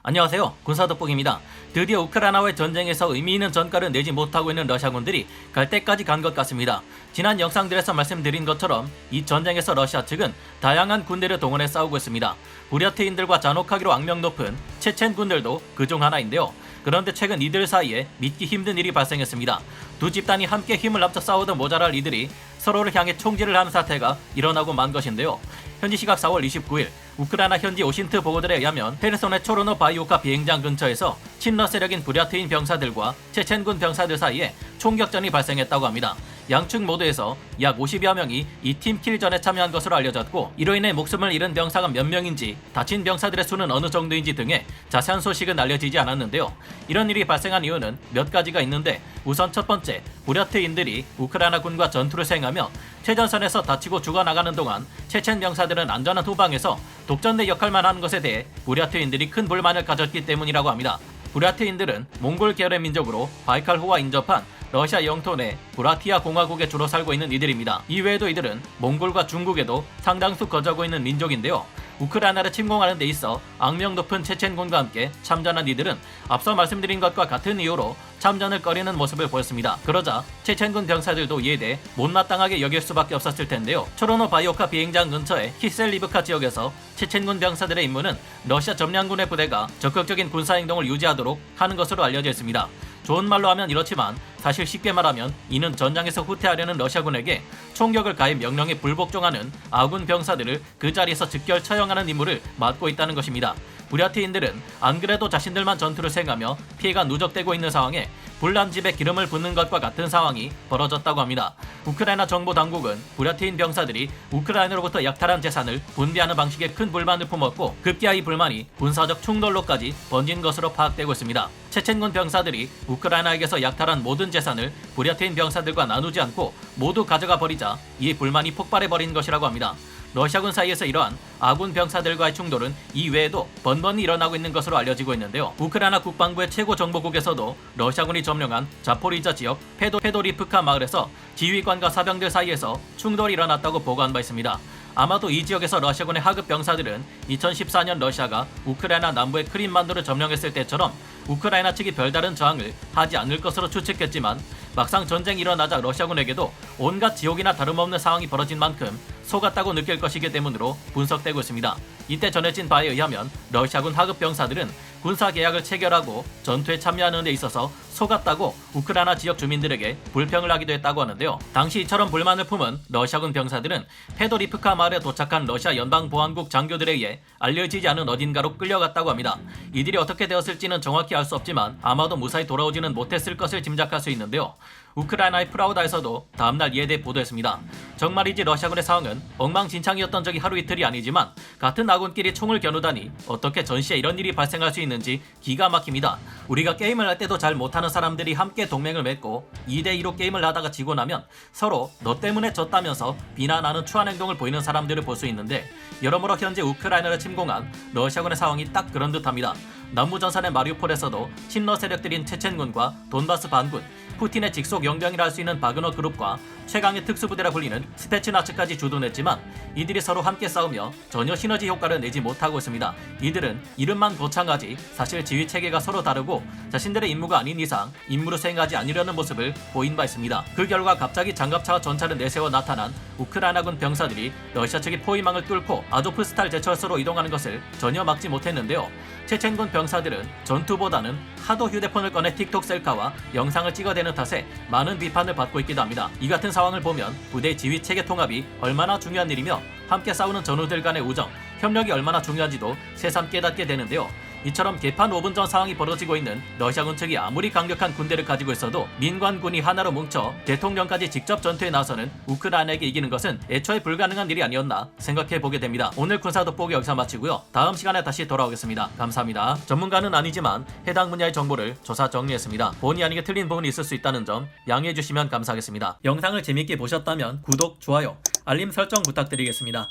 안녕하세요. 군사돋보기입니다. 드디어 우크라이나와의 전쟁에서 의미 있는 전가를 내지 못하고 있는 러시아군들이 갈 때까지 간 것 같습니다. 지난 영상들에서 말씀드린 것처럼 이 전쟁에서 러시아 측은 다양한 군대를 동원해 싸우고 있습니다. 부랴트인들과 잔혹하기로 악명 높은 체첸군들도 그중 하나인데요. 그런데 최근 이들 사이에 믿기 힘든 일이 발생했습니다. 두 집단이 함께 힘을 합쳐 싸워도 모자랄 이들이 서로를 향해 총질을 하는 사태가 일어나고 만 것인데요. 현지 시각 4월 29일 우크라이나 현지 오신트 보고들에 의하면 헤르손의 초르노 바이오카 비행장 근처에서 친러 세력인 부랴트인 병사들과 체첸군 병사들 사이에 총격전이 발생했다고 합니다. 양측 모두에서 약 50여 명이 이 팀킬전에 참여한 것으로 알려졌고, 이로 인해 목숨을 잃은 병사가 몇 명인지, 다친 병사들의 수는 어느 정도인지 등의 자세한 소식은 알려지지 않았는데요. 이런 일이 발생한 이유는 몇 가지가 있는데, 우선 첫 번째, 부랴트인들이 우크라이나군과 전투를 수행하며 최전선에서 다치고 죽어나가는 동안 체첸 병사들은 안전한 후방에서 독전대 역할만 하는 것에 대해 부랴트인들이 큰 불만을 가졌기 때문이라고 합니다. 부랴트인들은 몽골 계열의 민족으로 바이칼호와 인접한 러시아 영토 내 부라티아 공화국에 주로 살고 있는 이들입니다. 이외에도 이들은 몽골과 중국에도 상당수 거주하고 있는 민족인데요. 우크라이나를 침공하는 데 있어 악명 높은 체첸군과 함께 참전한 이들은 앞서 말씀드린 것과 같은 이유로 참전을 꺼리는 모습을 보였습니다. 그러자 체첸군 병사들도 이에 대해 못마땅하게 여길 수밖에 없었을 텐데요. 초르노 바이오카 비행장 근처의 키셀리브카 지역에서 체첸군 병사들의 임무는 러시아 점령군의 부대가 적극적인 군사행동을 유지하도록 하는 것으로 알려져 있습니다. 좋은 말로 하면 이렇지만 사실 쉽게 말하면 이는 전장에서 후퇴하려는 러시아군에게 총격을 가해 명령에 불복종하는 아군 병사들을 그 자리에서 즉결 처형하는 임무를 맡고 있다는 것입니다. 부랴트인들은 안 그래도 자신들만 전투를 수행하며 피해가 누적되고 있는 상황에 불난 집에 기름을 붓는 것과 같은 상황이 벌어졌다고 합니다. 우크라이나 정보 당국은 부랴트인 병사들이 우크라이나로부터 약탈한 재산을 분배하는 방식에 큰 불만을 품었고, 급기야 이 불만이 군사적 충돌로까지 번진 것으로 파악되고 있습니다. 체첸군 병사들이 우크라이나에게서 약탈한 모든 재산을 부랴트인 병사들과 나누지 않고 모두 가져가 버리자 이 불만이 폭발해버린 것이라고 합니다. 러시아군 사이에서 이러한 아군 병사들과의 충돌은 이외에도 번번이 일어나고 있는 것으로 알려지고 있는데요. 우크라이나 국방부의 최고 정보국에서도 러시아군이 점령한 자포리자 지역 페도리프카 마을에서 지휘관과 사병들 사이에서 충돌이 일어났다고 보고한 바 있습니다. 아마도 이 지역에서 러시아군의 하급 병사들은 2014년 러시아가 우크라이나 남부의 크림반도를 점령했을 때처럼 우크라이나 측이 별다른 저항을 하지 않을 것으로 추측했지만, 막상 전쟁이 일어나자 러시아군에게도 온갖 지옥이나 다름없는 상황이 벌어진 만큼 속았다고 느낄 것이기 때문으로 분석되고 있습니다. 이때 전해진 바에 의하면 러시아군 하급 병사들은 군사 계약을 체결하고 전투에 참여하는 데 있어서 속았다고 우크라이나 지역 주민들에게 불평을 하기도 했다고 하는데요. 당시 이처럼 불만을 품은 러시아군 병사들은 페도리프카 마을에 도착한 러시아 연방보안국 장교들에 의해 알려지지 않은 어딘가로 끌려갔다고 합니다. 이들이 어떻게 되었을지는 정확히 알 수 없지만 아마도 무사히 돌아오지는 못했을 것을 짐작할 수 있는데요. 우크라이나의 프라우다에서도 다음날 이에 대해 보도했습니다. 정말이지 러시아군의 상황은 엉망진창이었던 적이 하루 이틀이 아니지만 같은 아군끼리 총을 겨누다니 어떻게 전시에 이런 일이 발생할 수 있는지 기가 막힙니다. 우리가 게임을 할 때도 잘 못하는 사람들이 함께 동맹을 맺고 2대2로 게임을 하다가 지고 나면 서로 너 때문에 졌다면서 비난하는 추한 행동을 보이는 사람들을 볼 수 있는데, 여러모로 현재 우크라이나를 침공한 러시아군의 상황이 딱 그런 듯합니다. 남부전선의 마리우폴에서도 친러 세력들인 체첸군과 돈바스 반군, 푸틴의 직속 영병이라 할 수 있는 바그너 그룹과 최강의 특수부대라 불리는 스페츠나츠까지 주둔했지만 이들이 서로 함께 싸우며 전혀 시너지 효과를 내지 못하고 있습니다. 이들은 이름만 거창하지 사실 지휘 체계가 서로 다르고 자신들의 임무가 아닌 이상 임무를 수행하지 않으려는 모습을 보인 바 있습니다. 그 결과 갑자기 장갑차와 전차를 내세워 나타난 우크라이나군 병사들이 러시아 측의 포위망을 뚫고 아조프스탈 제철소로 이동하는 것을 전혀 막지 못했는데요. 체첸군 병사들은 전투보다는 하도 휴대폰을 꺼내 틱톡 셀카와 영상을 찍어대는 탓에 많은 비판을 받고 있기도 합니다. 이 같은 상황을 보면 부대 지휘 체계 통합이 얼마나 중요한 일이며 함께 싸우는 전우들 간의 우정, 협력이 얼마나 중요한지도 새삼 깨닫게 되는데요. 이처럼 개판 5분 전 상황이 벌어지고 있는 러시아군 측이 아무리 강력한 군대를 가지고 있어도 민관군이 하나로 뭉쳐 대통령까지 직접 전투에 나서는 우크라이나에게 이기는 것은 애초에 불가능한 일이 아니었나 생각해보게 됩니다. 오늘 군사 돋보기 여기서 마치고요. 다음 시간에 다시 돌아오겠습니다. 감사합니다. 전문가는 아니지만 해당 분야의 정보를 조사 정리했습니다. 본의 아니게 틀린 부분이 있을 수 있다는 점 양해해주시면 감사하겠습니다. 영상을 재밌게 보셨다면 구독, 좋아요, 알림 설정 부탁드리겠습니다.